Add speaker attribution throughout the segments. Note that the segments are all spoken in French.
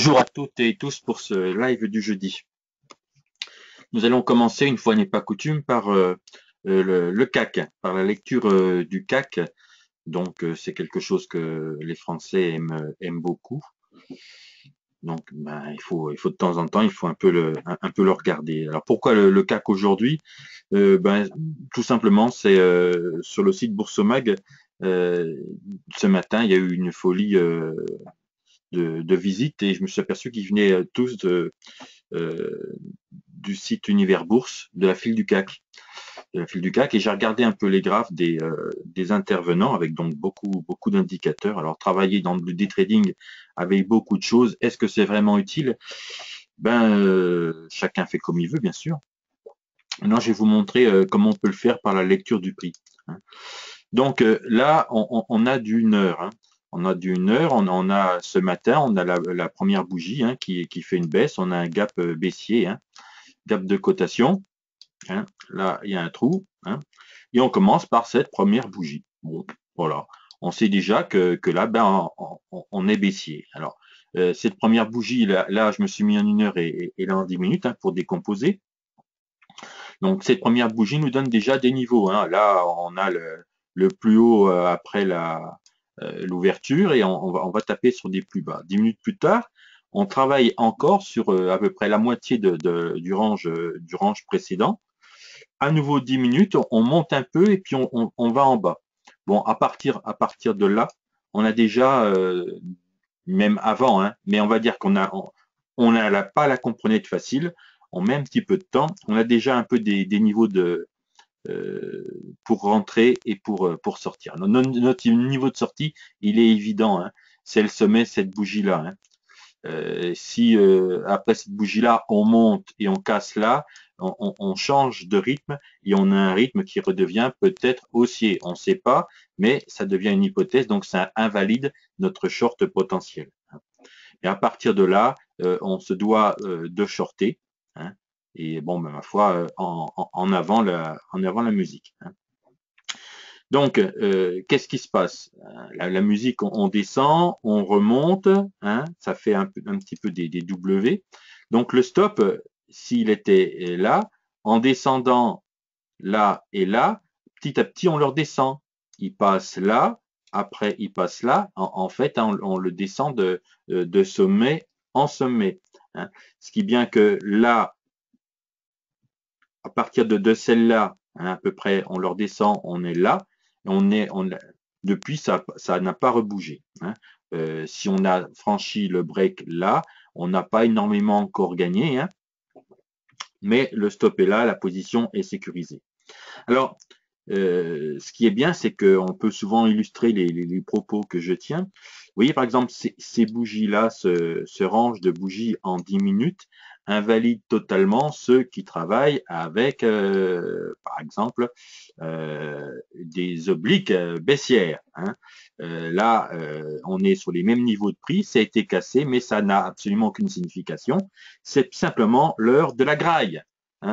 Speaker 1: Bonjour à toutes et tous pour ce live du jeudi. Nous allons commencer, une fois n'est pas coutume, par le CAC, par la lecture du CAC. Donc c'est quelque chose que les Français aiment beaucoup. Donc il faut de temps en temps, il faut un peu le regarder. Alors pourquoi le CAC aujourd'hui? Tout simplement, c'est sur le site Boursorama. Ce matin, il y a eu une folie de visite et je me suis aperçu qu'ils venaient tous du site Univers Bourse, de la file du CAC. Et j'ai regardé un peu les graphes des intervenants avec donc beaucoup d'indicateurs. Alors travailler dans le day trading avec beaucoup de choses, est-ce que c'est vraiment utile? Chacun fait comme il veut, bien sûr. Maintenant, je vais vous montrer comment on peut le faire par la lecture du prix. Donc là, on a d'une heure. On a d'une heure, on a ce matin, on a la première bougie qui fait une baisse, on a un gap baissier, gap de cotation. Là, il y a un trou. Et on commence par cette première bougie. Bon, voilà. On sait déjà que là, on est baissier. Alors, cette première bougie, là, je me suis mis en 1 heure et là en 10 minutes pour décomposer. Donc, cette première bougie nous donne déjà des niveaux. Là, on a le plus haut après l'ouverture et on va taper sur des plus bas. 10 minutes plus tard, on travaille encore sur à peu près la moitié du range précédent. À nouveau 10 minutes, on monte un peu et puis on va en bas. Bon, à partir de là, on a déjà, même avant, mais on va dire qu'on a pas la comprenette facile, on met un petit peu de temps, on a déjà un peu des niveaux pour rentrer et pour sortir. Notre niveau de sortie, il est évident, c'est le sommet, cette bougie-là. Si après cette bougie-là, on monte et on casse là, on change de rythme et on a un rythme qui redevient peut-être haussier. On ne sait pas, mais ça devient une hypothèse, donc ça invalide notre short potentiel. Et à partir de là, on se doit de shorter. Et bon, ma foi, en avant la musique. Donc, qu'est-ce qui se passe? La musique, on descend, on remonte, ça fait un petit peu des W. Donc, le stop, s'il était là, en descendant là et là, petit à petit, on le redescend. Il passe là, après il passe là. En fait, on le descend de sommet en sommet. Ce qui est bien que là, à partir de celle-là, à peu près, on le redescend, on est là. Depuis, ça n'a pas rebougé. Si on a franchi le break là, on n'a pas énormément encore gagné, mais le stop est là, la position est sécurisée. Alors, ce qui est bien, c'est qu'on peut souvent illustrer les propos que je tiens. Vous voyez, par exemple, ces bougies-là, ce range de bougies en 10 minutes, invalide totalement ceux qui travaillent avec, par exemple, des obliques baissières. Là, on est sur les mêmes niveaux de prix, ça a été cassé, mais ça n'a absolument aucune signification. C'est simplement l'heure de la graille.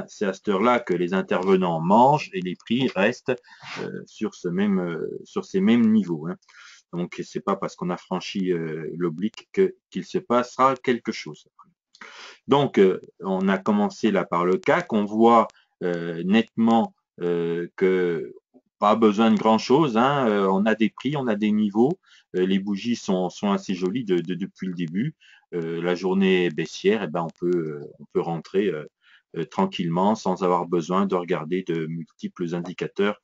Speaker 1: C'est à cette heure-là que les intervenants mangent et les prix restent sur ces mêmes niveaux. Donc, c'est pas parce qu'on a franchi l'oblique qu'il se passera quelque chose. Donc, on a commencé là par le CAC. On voit nettement que pas besoin de grand-chose. On a des prix, on a des niveaux. Les bougies sont assez jolies depuis le début. La journée est baissière, et on peut rentrer tranquillement sans avoir besoin de regarder de multiples indicateurs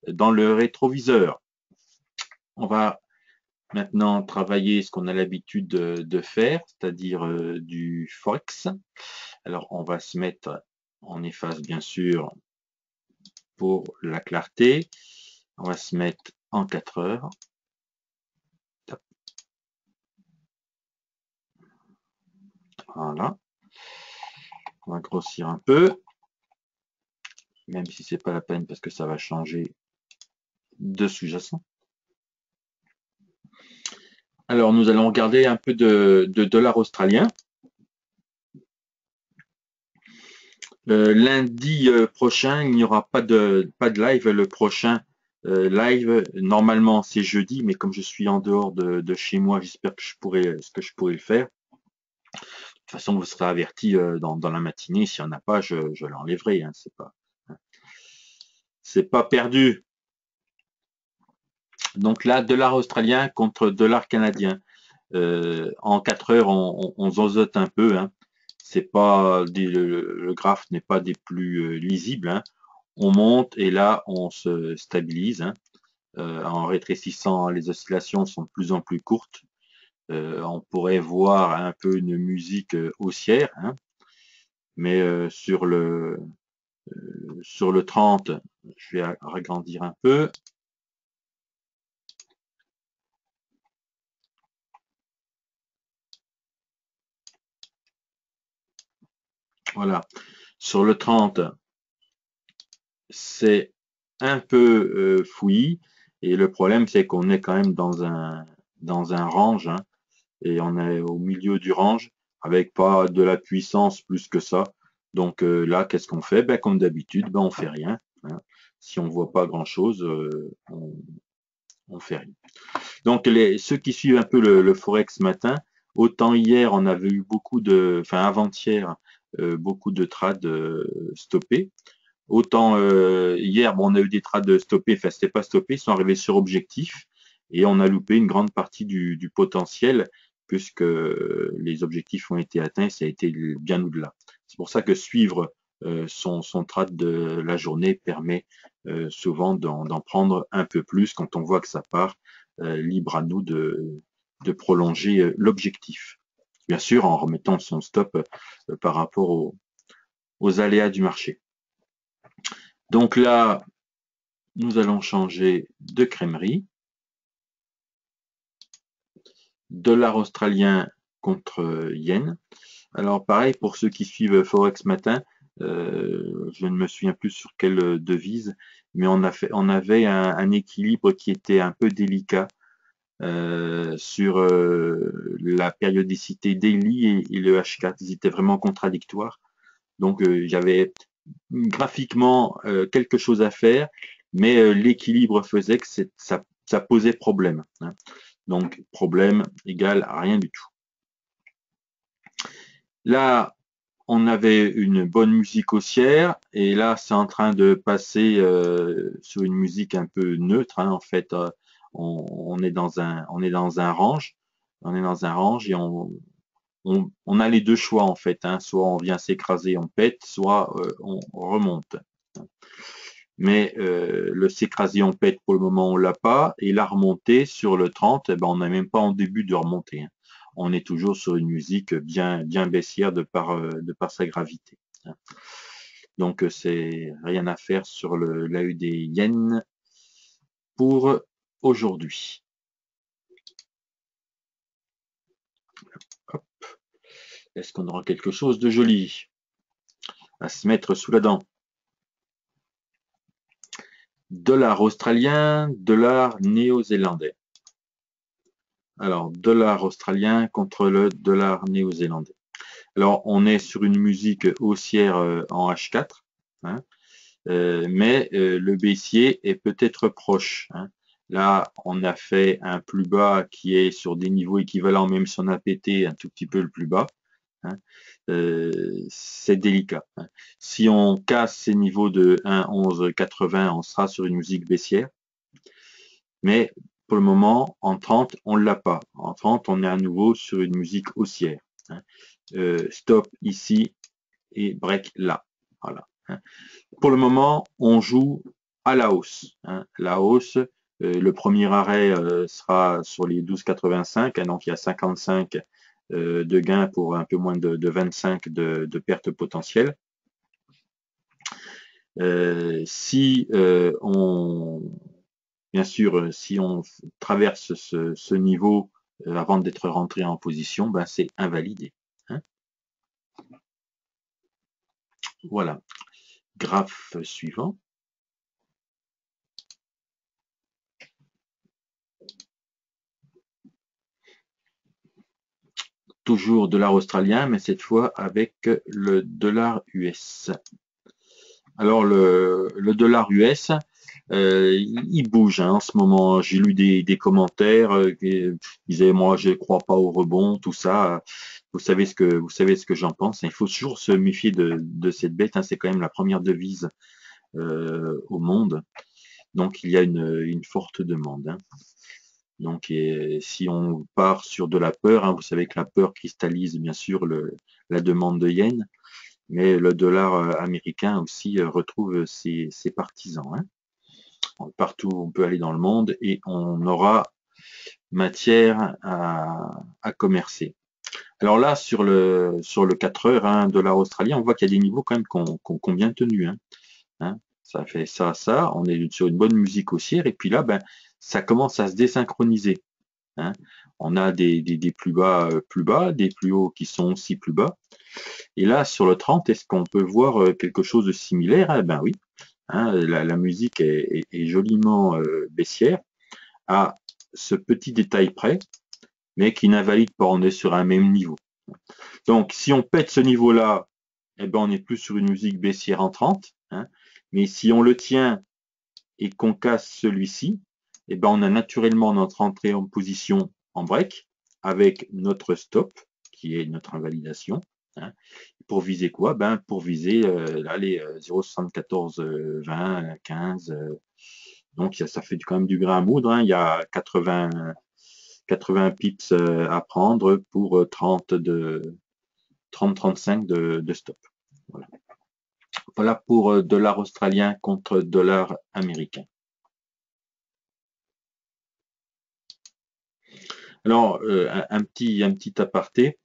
Speaker 1: dans le rétroviseur. On va maintenant travailler ce qu'on a l'habitude de faire, c'est-à-dire du Forex. Alors, on va se mettre en efface, bien sûr, pour la clarté. On va se mettre en 4 heures. Voilà. On va grossir un peu, même si c'est pas la peine parce que ça va changer de sous-jacent. Alors, nous allons regarder un peu de dollar australien. Lundi prochain, il n'y aura pas de live. Le prochain live, normalement, c'est jeudi, mais comme je suis en dehors de chez moi, j'espère que je pourrai le faire. façon, vous serez averti dans la matinée. S'il n'y en a pas, je l'enlèverai. Hein, c'est pas perdu. Donc là, dollar australien contre dollar canadien. En 4 heures, on zozote un peu. Hein. C'est pas le graphe n'est pas des plus lisibles. Hein. On monte et là, on se stabilise. Hein. En rétrécissant, les oscillations sont de plus en plus courtes. On pourrait voir un peu une musique haussière, hein. Mais sur le 30, je vais agrandir un peu. Voilà. Sur le 30, c'est un peu fouillis. Et le problème, c'est qu'on est quand même dans un range. Hein, et on est au milieu du range avec pas de la puissance plus que ça. Donc là, qu'est-ce qu'on fait? Ben, comme d'habitude, ben, on fait rien. Hein. Si on voit pas grand-chose, on fait rien. Donc ceux qui suivent un peu le Forex matin, autant hier on avait eu avant-hier, beaucoup de trades stoppés. Autant hier, bon, on a eu des trades stoppés, enfin c'était pas stoppé, ils sont arrivés sur objectif et on a loupé une grande partie du potentiel puisque les objectifs ont été atteints, ça a été bien au-delà. C'est pour ça que suivre son trade de la journée permet souvent d'en prendre un peu plus quand on voit que ça part, libre à nous de prolonger l'objectif. Bien sûr, en remettant son stop par rapport aux aléas du marché. Donc là, nous allons changer de crèmerie. Dollar australien contre yen. Alors pareil, pour ceux qui suivent Forex Matin, je ne me souviens plus sur quelle devise, mais on avait un équilibre qui était un peu délicat sur la périodicité daily et le H4. Ils étaient vraiment contradictoires. Donc j'avais graphiquement quelque chose à faire, mais l'équilibre faisait que ça posait problème. Hein. Donc problème égale à rien du tout. Là, on avait une bonne musique haussière et là, c'est en train de passer sur une musique un peu neutre. Hein. En fait, on est dans un range. On est dans un range et on a les deux choix en fait. Hein. Soit on vient s'écraser, on pète, soit on remonte. Mais le s'écraser, on pète pour le moment, on l'a pas. Et la remontée sur le 30, eh ben, on n'est même pas en début de remontée. Hein. On est toujours sur une musique bien baissière de par sa gravité. Hein. Donc c'est rien à faire sur l'AED yen pour aujourd'hui. Est-ce qu'on aura quelque chose de joli à se mettre sous la dent? Dollar australien, dollar néo-zélandais. Alors, dollar australien contre le dollar néo-zélandais. Alors, on est sur une musique haussière en H4, hein, mais le baissier est peut-être proche. Hein. Là, on a fait un plus bas qui est sur des niveaux équivalents, même si on a pété un tout petit peu le plus bas. Hein. C'est délicat. Hein. Si on casse ces niveaux de 1,1180, on sera sur une musique baissière. Mais pour le moment, en 30, on ne l'a pas. En 30, on est à nouveau sur une musique haussière. Hein. Stop ici et break là. Voilà. Hein. Pour le moment, on joue à la hausse. Hein. La hausse, le premier arrêt sera sur les 12,85. Hein, donc il y a 55 de gains pour un peu moins de 25 de pertes potentielles. Si bien sûr, si on traverse ce niveau avant d'être rentré en position, ben c'est invalidé. Hein. Voilà. Graphe suivant. Toujours dollar australien, mais cette fois avec le dollar US. Alors le dollar US, il bouge hein, en ce moment. J'ai lu des commentaires qui disaient moi je ne crois pas au rebond, tout ça. vous savez ce que j'en pense. Il faut toujours se méfier de cette bête, hein. C'est quand même la première devise au monde. Donc il y a une forte demande, hein. Donc si on part sur de la peur, hein, vous savez que la peur cristallise bien sûr la demande de yens, mais le dollar américain aussi retrouve ses partisans, hein. Partout où on peut aller dans le monde et on aura matière à commercer. Alors là, sur le 4 heures, hein, dollar australien, on voit qu'il y a des niveaux quand même qu'on bien tenus, hein. Hein. Ça fait ça, on est sur une bonne musique haussière, et puis là, ben, ça commence à se désynchroniser, hein. On a des plus bas, des plus hauts qui sont aussi plus bas. Et là, sur le 30, est-ce qu'on peut voir quelque chose de similaire? Eh ben oui, hein, la musique est joliment baissière, à ce petit détail près, mais qui n'invalide pas, on est sur un même niveau. Donc, si on pète ce niveau-là, eh ben, on n'est plus sur une musique baissière en 30, hein. Mais si on le tient et qu'on casse celui-ci, eh ben, on a naturellement notre entrée en position en break avec notre stop, qui est notre invalidation, hein. Pour viser quoi? Ben, pour viser les 0,74, 20, 15. Donc, ça fait quand même du grain à moudre, hein. Il y a 80 pips à prendre pour 30-35 de stop. Voilà. Voilà pour dollar australien contre dollar américain. Alors, un petit aparté.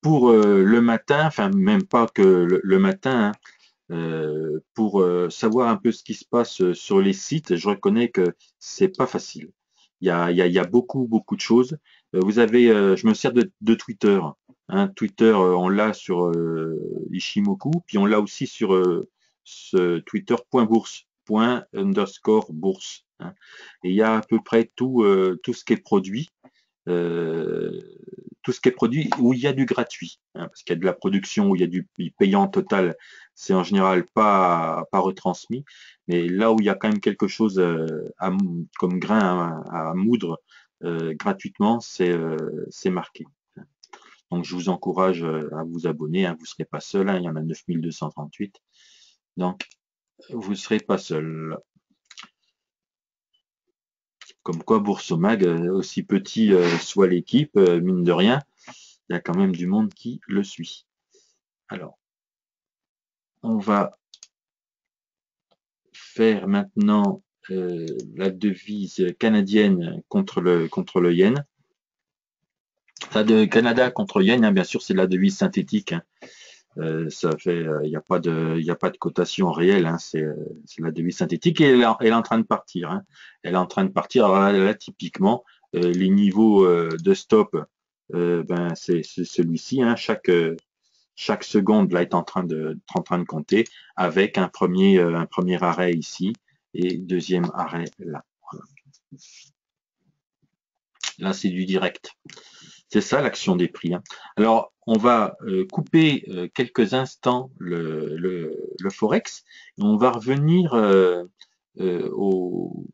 Speaker 1: Pour le matin, enfin même pas que le matin, hein, pour savoir un peu ce qui se passe sur les sites, je reconnais que c'est pas facile. Il y a beaucoup de choses. Vous avez, je me sers de Twitter, hein. Twitter, on l'a sur Ishimoku, puis on l'a aussi sur ce Twitter.bourse, ._bourse, hein. Et il y a à peu près tout ce qui est produit. Tout ce qui est produit où il y a du gratuit, hein, parce qu'il y a de la production où il y a du payant total, c'est en général pas retransmis, mais là où il y a quand même quelque chose comme grain à moudre gratuitement, c'est marqué. Donc je vous encourage à vous abonner, hein, vous ne serez pas seul, hein, il y en a 9238, donc vous ne serez pas seul. Comme quoi Boursorama, aussi petit soit l'équipe, mine de rien, il y a quand même du monde qui le suit. Alors, on va faire maintenant la devise canadienne contre le yen. Ça, de Canada contre yen, hein, bien sûr, c'est la devise synthétique, hein. Ça fait, il n'y a pas de cotation réelle, hein, c'est la devise synthétique, et elle est en train de partir, hein. Elle est en train de partir. Alors là typiquement, les niveaux de stop, ben c'est celui-ci, hein. Chaque seconde là est en train de compter, avec un premier arrêt ici et deuxième arrêt là. Voilà. Là c'est du direct. C'est ça l'action des prix, hein. Alors, on va couper quelques instants le Forex, et on va revenir au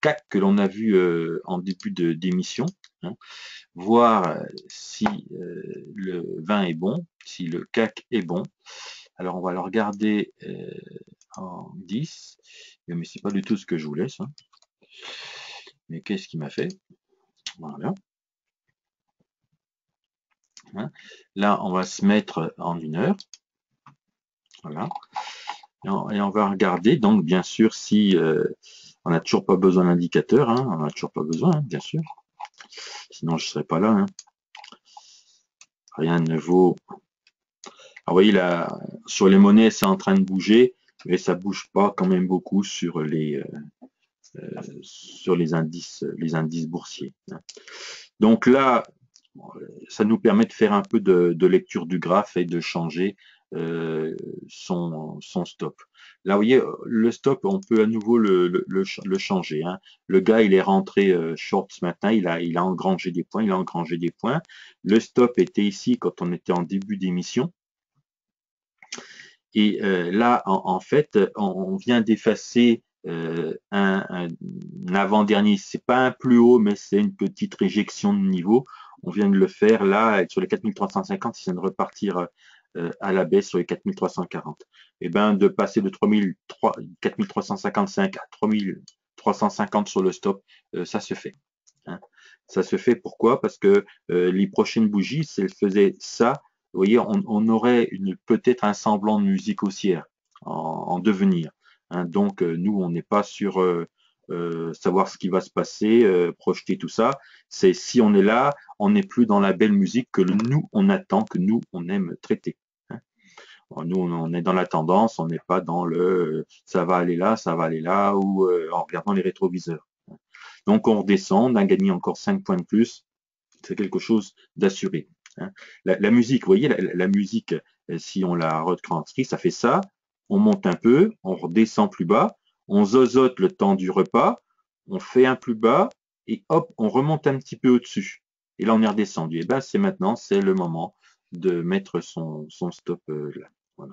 Speaker 1: CAC que l'on a vu en début d'émission, hein, voir si le vin est bon, si le CAC est bon. Alors, on va le regarder en 10, mais c'est pas du tout ce que je voulais, ça. Mais qu'est-ce qu'il m'a fait? Voilà. Là, on va se mettre en 1 heure. Voilà. Et on va regarder, donc, bien sûr, si on n'a toujours pas besoin d'indicateur, hein, on n'a toujours pas besoin, hein, bien sûr. Sinon, je ne serais pas là, hein. Rien ne vaut. Alors, vous voyez, là, sur les monnaies, c'est en train de bouger, mais ça ne bouge pas quand même beaucoup sur les indices boursiers, hein. Donc là, ça nous permet de faire un peu de lecture du graphe et de changer son stop. Là, vous voyez, le stop, on peut à nouveau le changer, hein. Le gars, il est rentré short ce matin, il a engrangé des points, Le stop était ici quand on était en début d'émission. Et là, en fait, on vient d'effacer un avant-dernier. C'est pas un plus haut, mais c'est une petite réjection de niveau. On vient de le faire là, sur les 4350, il vient de repartir à la baisse sur les 4340. Et ben de passer de 4355 à 3350 sur le stop, ça se fait. Hein. Ça se fait pourquoi? Parce que les prochaines bougies, si elles faisaient ça, vous voyez, on aurait peut-être un semblant de musique haussière en devenir. Hein. Donc nous, on n'est pas sur savoir ce qui va se passer, projeter tout ça. C'est si on est là, on n'est plus dans la belle musique que nous on attend, que nous on aime traiter. Hein. Nous on est dans la tendance, on n'est pas dans le ça va aller là, ça va aller là, ou en regardant les rétroviseurs. Donc on redescend, on a gagné encore 5 points de plus, c'est quelque chose d'assuré. Hein. La musique, vous voyez, la musique, si on la retranscrit, ça fait ça, on monte un peu, on redescend plus bas, on zozote le temps du repas, on fait un plus bas, et hop, on remonte un petit peu au-dessus. Et là, on est redescendu. Et ben, c'est maintenant, c'est le moment de mettre son stop là. Voilà.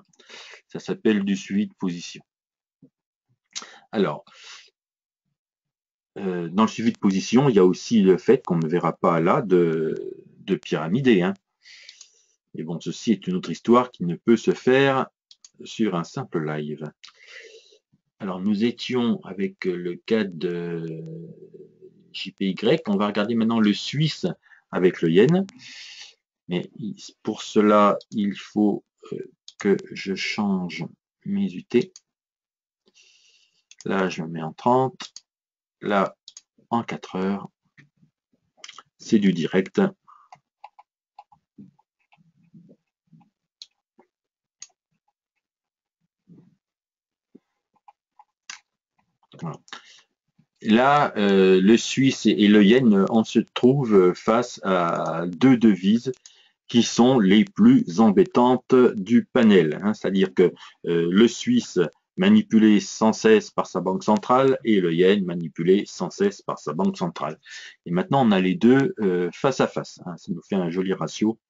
Speaker 1: Ça s'appelle du suivi de position. Alors, dans le suivi de position, il y a aussi le fait qu'on ne verra pas là de pyramider. Hein. Et bon, ceci est une autre histoire qui ne peut se faire sur un simple live. Alors, nous étions avec le cas de JPY. On va regarder maintenant le Suisse avec le Yen. Mais pour cela, il faut que je change mes UT. Là, je me mets en 30. Là, en 4 heures. C'est du direct. Voilà. Là, le Suisse et le Yen, on se trouve face à deux devises qui sont les plus embêtantes du panel. Hein. C'est-à-dire que le Suisse manipulé sans cesse par sa banque centrale et le Yen manipulé sans cesse par sa banque centrale. Et maintenant, on a les deux face à face. Hein. Ça nous fait un joli ratio.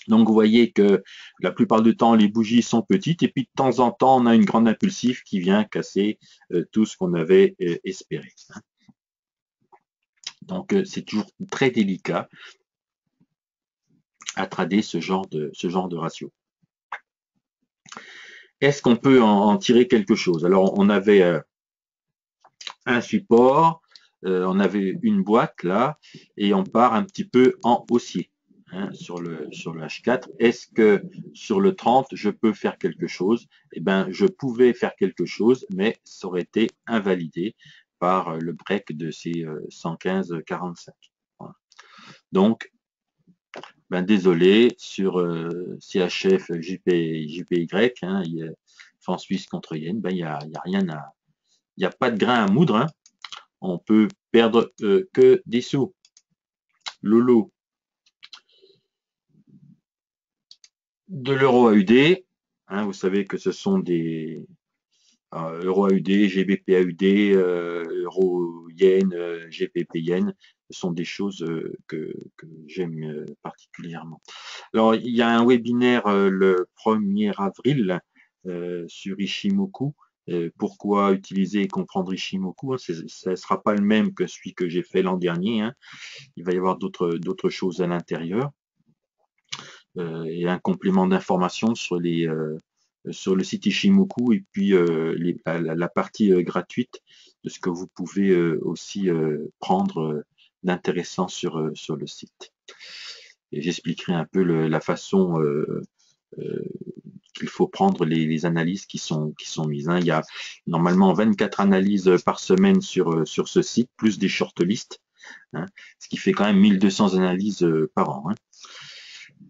Speaker 1: Donc vous voyez que la plupart du temps les bougies sont petites et puis de temps en temps on a une grande impulsive qui vient casser tout ce qu'on avait espéré. Donc c'est toujours très délicat à trader ce genre de ratio. Est-ce qu'on peut en tirer quelque chose? Alors on avait un support, on avait une boîte là et on part un petit peu en haussier. Hein, sur le H4, est-ce que sur le 30, je peux faire quelque chose? Eh bien, je pouvais faire quelque chose, mais ça aurait été invalidé par le break de ces 115,45. Voilà. Donc, ben, désolé, sur CHF, JPY, hein, franc suisse contre yen, ben, il y a rien à... Il n'y a pas de grain à moudre. Hein. On peut perdre que des sous. Lolo. De l'euro AUD, hein, vous savez que ce sont des euro AUD, GBP AUD, euro yen, GBP yen, ce sont des choses que j'aime particulièrement. Alors, il y a un webinaire le 1er avril sur Ishimoku. Pourquoi utiliser et comprendre Ishimoku? Ça ne sera pas le même que celui que j'ai fait l'an dernier. Hein. Il va y avoir d'autres choses à l'intérieur. Et un complément d'information sur le site Ishimoku et puis la partie gratuite de ce que vous pouvez aussi prendre d'intéressant sur le site. Et j'expliquerai un peu la façon qu'il faut prendre les analyses qui sont mises. Hein. Il y a normalement 24 analyses par semaine sur ce site, plus des shortlists, hein, ce qui fait quand même 1200 analyses par an. Hein.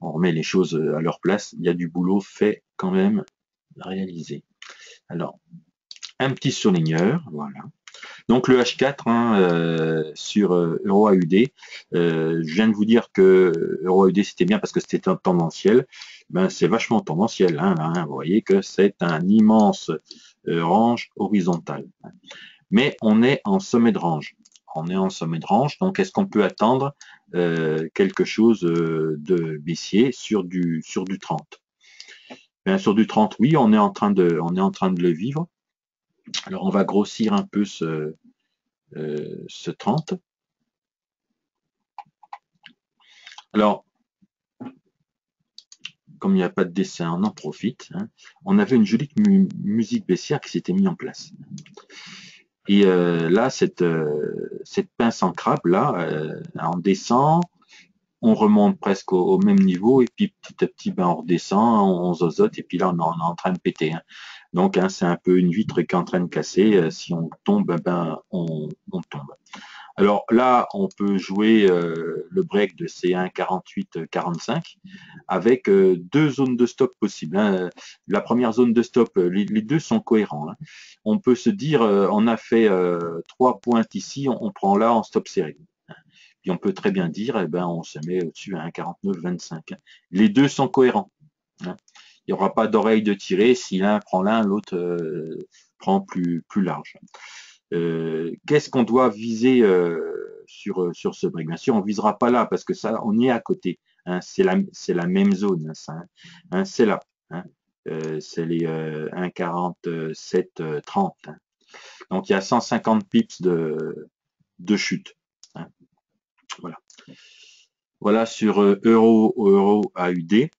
Speaker 1: On remet les choses à leur place, il y a du boulot fait quand même réalisé. Alors, un petit surligneur, voilà. Donc le H4 hein, sur Euro AUD, je viens de vous dire que Euro AUD c'était bien parce que c'était un tendanciel. Ben, c'est vachement tendanciel, hein, là, hein, vous voyez que c'est un immense range horizontal. Mais on est en sommet de range. On est en sommet de range, donc est-ce qu'on peut attendre quelque chose de baissier sur du 30? Bien, sur du 30, oui, on est en train de le vivre. Alors on va grossir un peu ce 30. Alors, comme il n'y a pas de dessin, on en profite. Hein. On avait une jolie musique baissière qui s'était mise en place. Et là, cette pince en crabe, là, on descend, on remonte presque au même niveau, et puis petit à petit, ben, on redescend, on zozote, et puis là, on est en train de péter. Hein. Donc, hein, c'est un peu une vitre qui est en train de casser. Si on tombe, ben, on tombe. Alors là, on peut jouer le break de C1 48-45 avec deux zones de stop possibles. Hein. La première zone de stop, les deux sont cohérents. Hein. On peut se dire, on a fait 3 pointes ici, on prend là en stop serré. Puis on peut très bien dire, eh ben, on se met au-dessus à 1,49-25. Les deux sont cohérents. Hein. Il n'y aura pas d'oreille de tirer. Si l'un prend l'un, l'autre prend plus large. Qu'est-ce qu'on doit viser sur ce break? Bien sûr, on visera pas là parce que ça, on y est à côté. Hein, c'est la même zone. Hein, ça, hein, c'est là. Hein, c'est les 1,47-30. Hein. Donc il y a 150 pips de chute. Hein, voilà. Voilà sur euro AUD.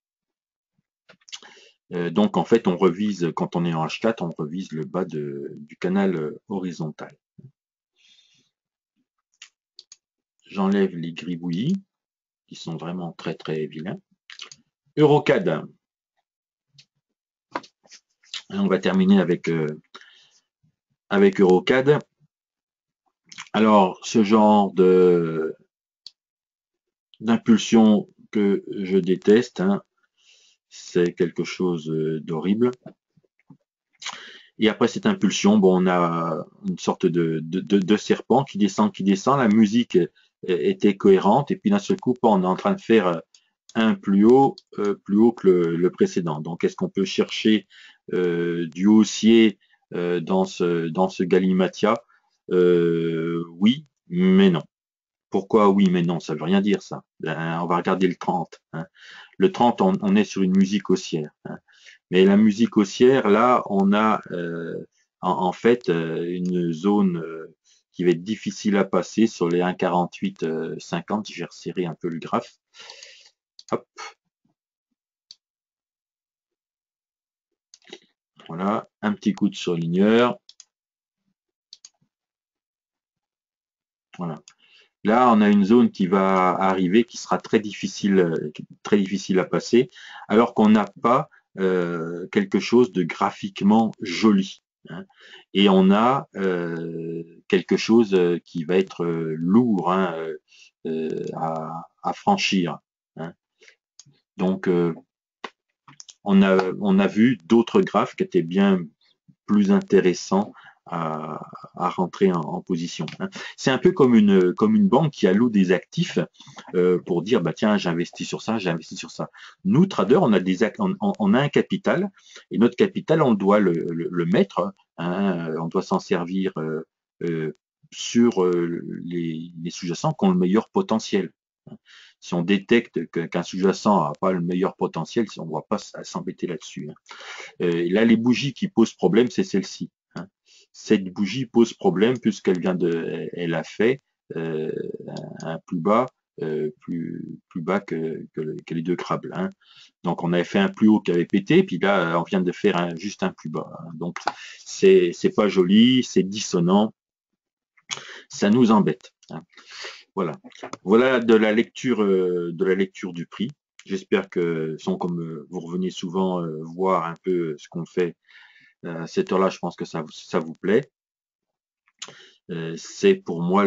Speaker 1: Donc en fait, on revise, quand on est en H4, on revise le bas du canal horizontal. J'enlève les gribouillis, qui sont vraiment très très vilains. Eurocad. On va terminer avec Eurocad. Alors, ce genre d'impulsion que je déteste, hein, c'est quelque chose d'horrible. Et après cette impulsion, bon, on a une sorte de serpent qui descend. La musique était cohérente, et puis d'un seul coup, on est en train de faire un plus haut que le précédent. Donc, est-ce qu'on peut chercher du haussier dans ce galimatia? Oui, mais non. Pourquoi oui, mais non? Ça veut rien dire, ça. Ben, on va regarder le 30. Hein. Le 30, on est sur une musique haussière. Hein. Mais la musique haussière, là, on a en fait une zone qui va être difficile à passer sur les 1,48-50. Je vais resserrer un peu le graphe. Hop. Voilà, un petit coup de surligneur. Voilà. Là, on a une zone qui va arriver, qui sera très difficile à passer, alors qu'on n'a pas quelque chose de graphiquement joli. Hein. Et on a quelque chose qui va être lourd, hein, à franchir. Hein. Donc, on a vu d'autres graphes qui étaient bien plus intéressants à rentrer en position. Hein. C'est un peu comme une banque qui alloue des actifs pour dire bah tiens j'investis sur ça, j'investis sur ça. Nous traders on a on a un capital et notre capital on doit le mettre, hein, on doit s'en servir sur les sous-jacents qui ont le meilleur potentiel. Si on détecte qu'un sous-jacent n'a pas le meilleur potentiel, on ne va pas s'embêter là-dessus. Hein. Là, les bougies qui posent problème, c'est celle-ci. Hein. Cette bougie pose problème puisqu'elle elle a fait un plus bas, plus bas que les deux crabes. Hein. Donc, on avait fait un plus haut qui avait pété, puis là, on vient de faire juste un plus bas. Hein. Donc, c'est pas joli, c'est dissonant, ça nous embête. Hein. Voilà. Voilà de la lecture du prix. J'espère que, comme vous revenez souvent voir un peu ce qu'on fait à cette heure-là, je pense que ça vous plaît. C'est pour moi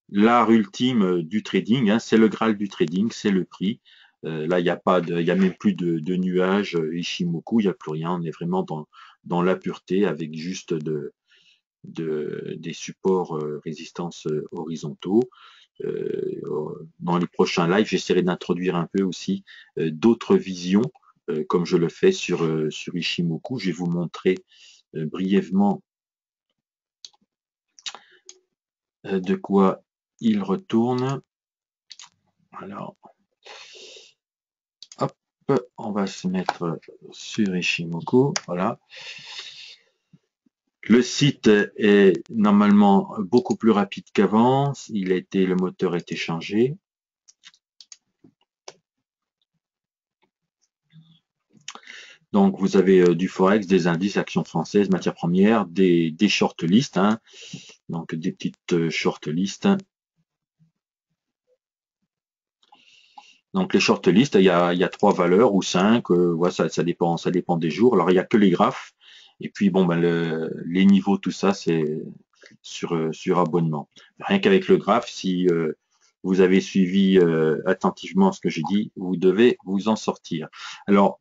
Speaker 1: l'art ultime du trading. Hein, c'est le Graal du trading, c'est le prix. Là, il y a même plus de nuages Ishimoku, il n'y a plus rien. On est vraiment dans la pureté avec juste des supports résistance horizontaux. Dans les prochains lives, j'essaierai d'introduire un peu aussi d'autres visions, comme je le fais sur Ishimoku. Je vais vous montrer brièvement de quoi il retourne. Alors, hop, on va se mettre sur Ishimoku. Voilà. Le site est normalement beaucoup plus rapide qu'avant. Le moteur a été changé. Donc, vous avez du Forex, des indices, actions françaises, matières premières, des short lists, hein, donc des petites short lists. Donc, les short lists, il y a 3 valeurs ou 5, voilà, ça dépend des jours. Alors, il n'y a que les graphes. Et puis, bon, ben, les niveaux, tout ça, c'est sur abonnement. Rien qu'avec le graphe, si vous avez suivi attentivement ce que j'ai dit, vous devez vous en sortir. Alors,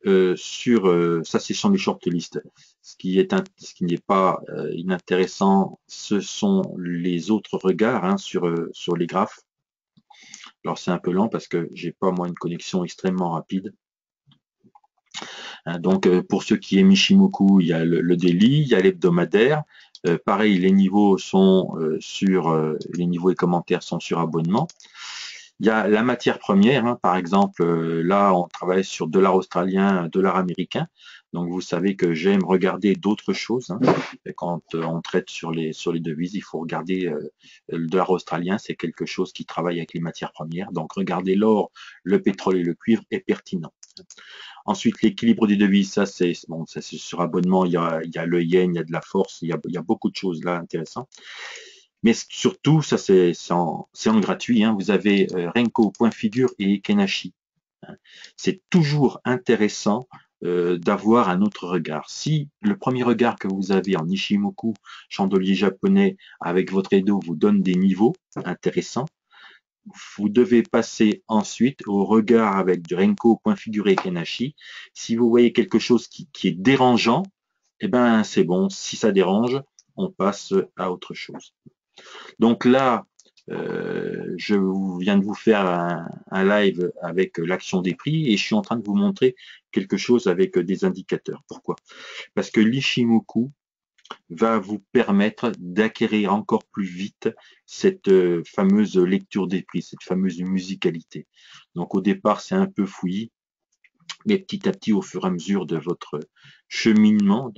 Speaker 1: ça, ce sont les shortlists. Ce qui n'est pas inintéressant, ce sont les autres regards hein, sur les graphes. Alors c'est un peu lent parce que j'ai pas moi une connexion extrêmement rapide. Hein, donc pour ceux qui aiment Michimoku, il y a le daily, il y a l'hebdomadaire. Pareil, les niveaux sont les niveaux et commentaires sont sur abonnement. Il y a la matière première, hein, par exemple, là on travaille sur dollar australien, dollar américain. Donc vous savez que j'aime regarder d'autres choses. Hein. Quand on traite sur les devises, il faut regarder le dollar australien, c'est quelque chose qui travaille avec les matières premières. Donc regarder l'or, le pétrole et le cuivre est pertinent. Ensuite, l'équilibre des devises, ça c'est bon, ça c'est sur abonnement. Il y a le yen, il y a de la force, il y a beaucoup de choses là intéressantes. Mais surtout, ça c'est en gratuit. Hein. Vous avez Renko, Point Figure et Kenashi. Hein. C'est toujours intéressant d'avoir un autre regard. Si le premier regard que vous avez en Nishimoku, chandelier japonais, avec votre Edo vous donne des niveaux intéressants, vous devez passer ensuite au regard avec du Renko, Point Figure et Kenashi. Si vous voyez quelque chose qui est dérangeant, eh ben c'est bon. Si ça dérange, on passe à autre chose. Donc là, je viens de vous faire un live avec l'action des prix et je suis en train de vous montrer quelque chose avec des indicateurs. Pourquoi? Parce que l'Ishimoku va vous permettre d'acquérir encore plus vite cette fameuse lecture des prix, cette fameuse musicalité. Donc au départ, c'est un peu fouillis, mais petit à petit, au fur et à mesure de votre cheminement,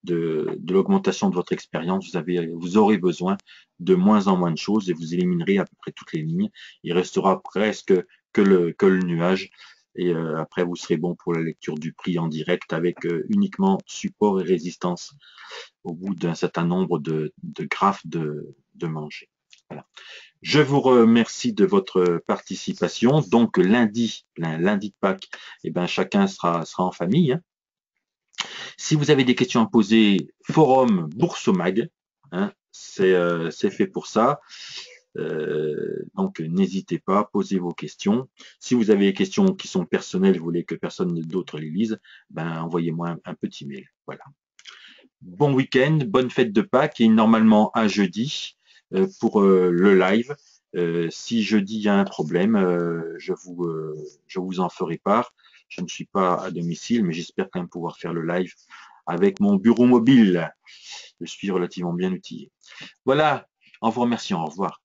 Speaker 1: de l'augmentation de votre expérience, vous aurez besoin de moins en moins de choses et vous éliminerez à peu près toutes les lignes. Il restera presque que le nuage. Et après, vous serez bon pour la lecture du prix en direct avec uniquement support et résistance au bout d'un certain nombre de graphes de manger. Voilà. Je vous remercie de votre participation. Donc lundi de Pâques, eh ben, chacun sera en famille. Hein. Si vous avez des questions à poser, forum Boursomag, hein, c'est fait pour ça. Donc n'hésitez pas, posez vos questions. Si vous avez des questions qui sont personnelles, vous voulez que personne d'autre les lise, ben envoyez-moi un petit mail. Voilà. Bon week-end, bonne fête de Pâques et normalement à jeudi pour le live. Si jeudi il y a un problème, je vous en ferai part. Je ne suis pas à domicile, mais j'espère quand même pouvoir faire le live avec mon bureau mobile. Je suis relativement bien outillé. Voilà, en vous remerciant, au revoir.